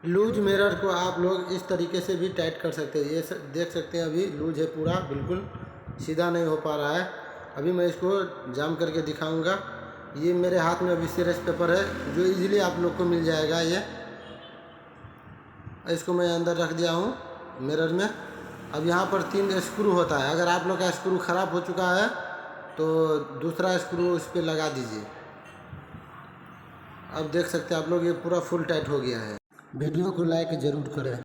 Loose mirror को आप लोग इस तरीके से भी टाइट कर सकते हैं। ये देख सकते हैं अभी लूज है, पूरा बिल्कुल सीधा नहीं हो पा रहा है। अभी मैं इसको जाम करके दिखाऊंगा। ये मेरे हाथ में अभी सीरेस पेपर है जो इजीली आप लोग को मिल जाएगा। ये इसको मैं अंदर रख दिया हूँ मिरर में। अब यहाँ पर 3 स्क्रू होता है। अगर आप लोग का स्क्रू ख़राब हो चुका है तो दूसरा स्क्रू इस पर लगा दीजिए। अब देख सकते हैं आप लोग ये पूरा फुल टाइट हो गया है। वीडियो को लाइक ज़रूर करें।